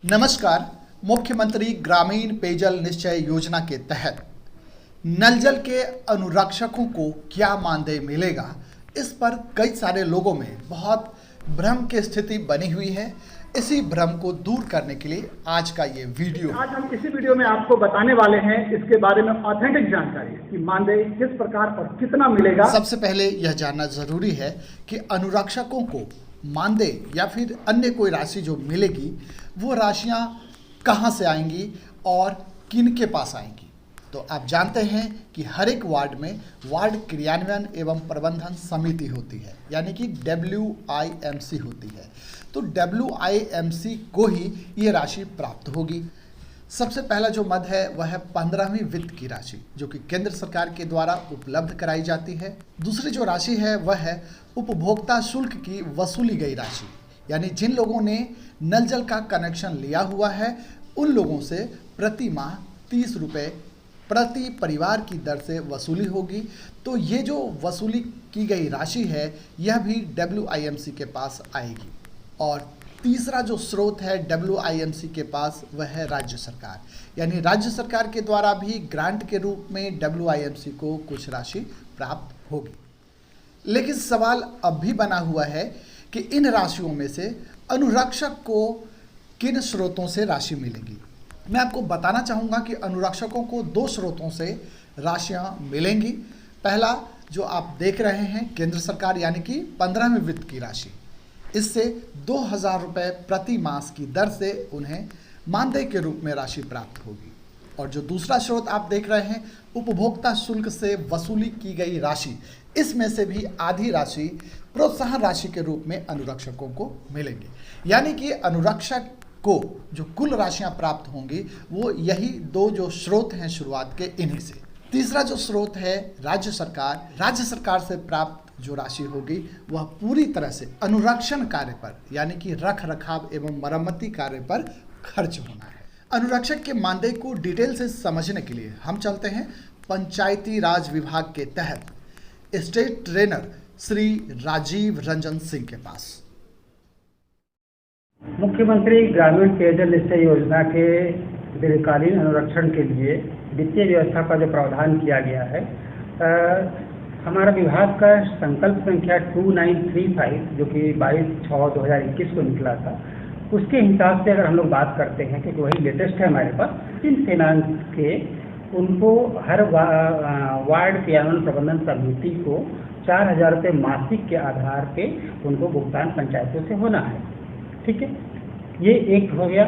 नमस्कार। मुख्यमंत्री ग्रामीण पेयजल निश्चय योजना के तहत नल जल के अनुरक्षकों को क्या मानदेय मिलेगा, इस पर कई सारे लोगों में बहुत भ्रम की स्थिति बनी हुई है। इसी भ्रम को दूर करने के लिए आज का ये वीडियो। आज हम इसी वीडियो में आपको बताने वाले हैं इसके बारे में ऑथेंटिक जानकारी कि मानदेय किस प्रकार और कितना मिलेगा। सबसे पहले यह जानना जरूरी है कि अनुरक्षकों को मानदेय या फिर अन्य कोई राशि जो मिलेगी वो राशियां कहां से आएंगी और किन के पास आएंगी। तो आप जानते हैं कि हर एक वार्ड में वार्ड क्रियान्वयन एवं प्रबंधन समिति होती है, यानी कि WIMC होती है। तो WIMC को ही ये राशि प्राप्त होगी। सबसे पहला जो मद है वह है 15वीं वित्त की राशि, जो कि केंद्र सरकार के द्वारा उपलब्ध कराई जाती है। दूसरी जो राशि है वह है उपभोक्ता शुल्क की वसूली गई राशि, यानी जिन लोगों ने नल जल का कनेक्शन लिया हुआ है उन लोगों से प्रति माह 30 रुपये प्रति परिवार की दर से वसूली होगी। तो ये जो वसूली की गई राशि है यह भी WIMC के पास आएगी। और तीसरा जो स्रोत है WIMC के पास वह है राज्य सरकार, यानी राज्य सरकार के द्वारा भी ग्रांट के रूप में WIMC को कुछ राशि प्राप्त होगी। लेकिन सवाल अब भी बना हुआ है कि इन राशियों में से अनुरक्षक को किन स्रोतों से राशि मिलेगी। मैं आपको बताना चाहूँगा कि अनुरक्षकों को दो स्रोतों से राशियाँ मिलेंगी। पहला जो आप देख रहे हैं केंद्र सरकार, यानी कि 15वीं वित्त की राशि, इससे 2000 रुपये प्रति मास की दर से उन्हें मानदेय के रूप में राशि प्राप्त होगी। और जो दूसरा स्रोत आप देख रहे हैं उपभोक्ता शुल्क से वसूली की गई राशि, इसमें से भी आधी राशि प्रोत्साहन राशि के रूप में अनुरक्षकों को मिलेंगे। यानी कि अनुरक्षक को जो कुल राशियां प्राप्त होंगी वो यही दो जो स्रोत हैं शुरुआत के, इन्हीं से। तीसरा जो स्रोत है राज्य सरकार से प्राप्त जो राशि होगी वह पूरी तरह से अनुरक्षण कार्य पर, यानी कि रख रखाव एवं मरम्मती कार्य पर खर्च होना है। अनुरक्षक के मानदेय को डिटेल से समझने के लिए हम चलते हैं पंचायती राज विभाग के तहत स्टेट ट्रेनर श्री राजीव रंजन सिंह के पास। मुख्यमंत्री ग्रामीण पेयजल निश्चय योजना के दीर्घकालीन अनुरक्षण के लिए वित्तीय व्यवस्था का जो प्रावधान किया गया है, हमारा विभाग का संकल्प संख्या 2935 जो कि 22/6/2021 को निकला था, उसके हिसाब से अगर हम लोग बात करते हैं क्योंकि वही लेटेस्ट है हमारे पास, 3 फाइनेंस के उनको हर वार्ड क्रियान्वयन प्रबंधन समिति को 4000 रुपये मासिक के आधार पे उनको भुगतान पंचायतों से होना है। ठीक है, ये एक हो गया।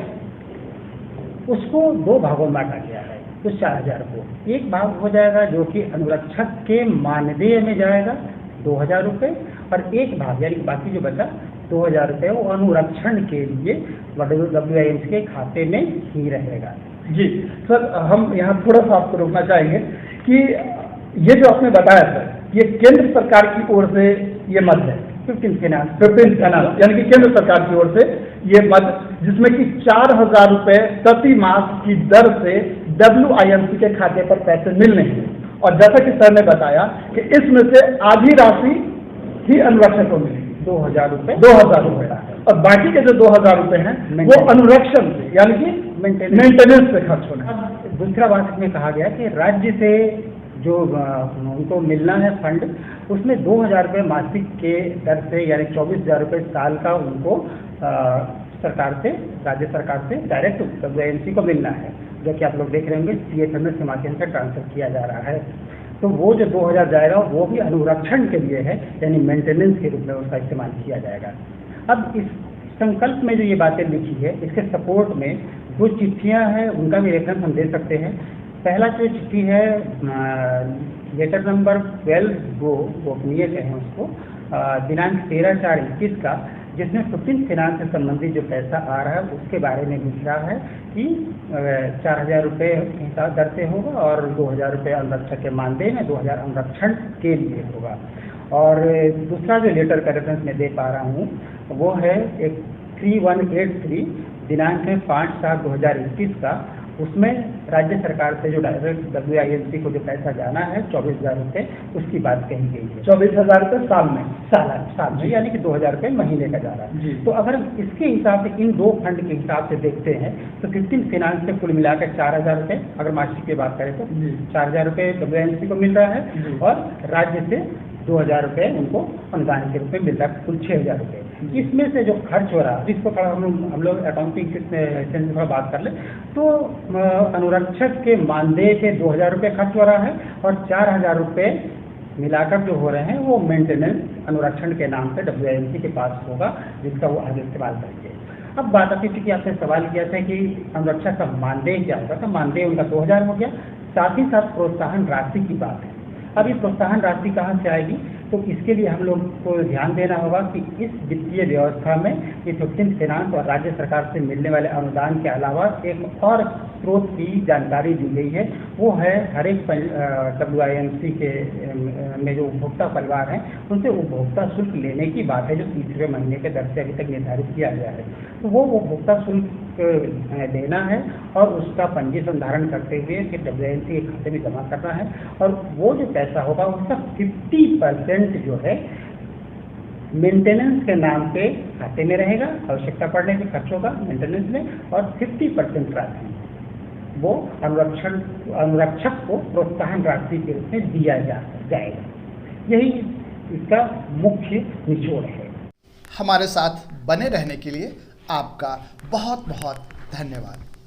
उसको 2 भागों में बांटा गया है उस 4000 को। एक भाग हो जाएगा जो कि अनुरक्षक के मानदेय में जाएगा 2000 रुपये, और एक भाग यानी बाकी जो बचा 2000 रुपये वो अनुरक्षण के लिए WIMC के खाते में ही रहेगा। जी सर, हम यहाँ थोड़ा सा आपको रोकना चाहेंगे कि ये जो आपने बताया सर, ये केंद्र सरकार की ओर से ये मद है 15 फाइनेंस, यानी कि केंद्र सरकार की ओर से ये मद, जिसमें कि 4000 रुपये प्रति मास की दर से WIMC के खाते पर पैसे मिलने हैं। और जैसा कि सर ने बताया कि इसमें से आधी राशि ही अनुरक्षक को मिलेगी 2000 रुपये, और बाकी के जो 2000 रुपये हैं वो अनुरक्षण से यानी कि मेंटेनेंस पे खर्च होना है। दूसरा बात इसमें कहा गया कि राज्य से जो उनको मिलना है फंड, उसमें 2000 रुपये मासिक के दर से यानी 24,000 रुपये साल का उनको राज्य सरकार से डायरेक्ट WIMC को मिलना है, जो कि आप लोग देख रहे होंगे CFMS के माध्यम से ट्रांसफर किया जा रहा है। तो वो जो 2000 जाएगा वो भी अनुरक्षण के लिए है, यानी मेंटेनेंस के रूप में उसका इस्तेमाल किया जाएगा। अब इस संकल्प में जो ये बातें लिखी है, इसके सपोर्ट में 2 चिट्ठियाँ हैं, उनका भी रेफरेंस हम दे सकते हैं। पहला जो चिट्ठी है लेटर नंबर 12 गोपनीय कहें उसको, दिनांक 13/4/21 का, जिसमें 15 फाइनेंस से संबंधित जो पैसा आ रहा है उसके बारे में लिख रहा है कि 4000 रुपये हिसाब दर से होगा और 2000 रुपये अनुरक्षक के मानदेय में 2000 अनुरक्षण के लिए होगा। और दूसरा जो लेटर का रेफरेंस मैं दे पा रहा हूँ वो है एक 3183 दिनांक है 5/7/2021 का, उसमें राज्य सरकार से जो डायरेक्ट WIMC को जो पैसा जाना है 24,000 रुपये, उसकी बात कही गई है। 24,000 रुपये साल में? साल में, यानी कि 2,000 रुपये महीने का जा रहा जी। है। तो अगर इसके हिसाब से इन दो फंड के हिसाब से देखते हैं तो 15 फाइनेंस से कुल मिलाकर 4,000 रुपये, अगर मासिक की बात करें तो जी। 4,000 रुपये WIMC को मिल रहा जी। है और राज्य से 2,000 रुपये उनको अनुदान के रूप में मिल रहा है, कुल 6,000 रुपये। इसमें से जो खर्च हो रहा है, इसको थोड़ा हम लोग अकाउंटिंग से थोड़ा बात कर ले तो अनुरक्षक के मानदेय के 2,000 रुपये खर्च हो रहा है और 4,000 रुपये मिलाकर जो हो रहे हैं वो मेंटेनेंस अनुरक्षण के नाम से WIMC के पास होगा, जिसका वो आगे इस्तेमाल करेंगे। अब बात आती थी कि आपने सवाल किया था कि अनुरक्षक का मानदेय क्या होगा, तो मानदेय उनका 2,000 हो गया। साथ ही साथ प्रोत्साहन राशि की बात है। अब ये प्रोत्साहन राशि कहाँ से आएगी, तो इसके लिए हम लोग को ध्यान देना होगा कि इस वित्तीय व्यवस्था में ये 15 फाइनेंस और राज्य सरकार से मिलने वाले अनुदान के अलावा एक और स्रोत की जानकारी दी गई है। वो है हर एक WIMC के में जो उपभोक्ता परिवार हैं उनसे उपभोक्ता शुल्क लेने की बात है, जो तीसरे महीने के दर से अभी तक निर्धारित किया गया है। तो वो उपभोक्ता शुल्क देना है और उसका पंजी संधारण करते हुए फिर WIMC के खाते में जमा करना है और वो जो पैसा होगा उसका 50% जो है मेंटेनेंस के नाम पे खाते में रहेगा, आवश्यकता पड़ने पे खर्च होगा मेंटेनेंस में, और 50% राशि वो अनुरक्षक को प्रोत्साहन राशि के रूप में दिया जाएगा। यही इसका मुख्य निचोड़ है। हमारे साथ बने रहने के लिए आपका बहुत बहुत धन्यवाद।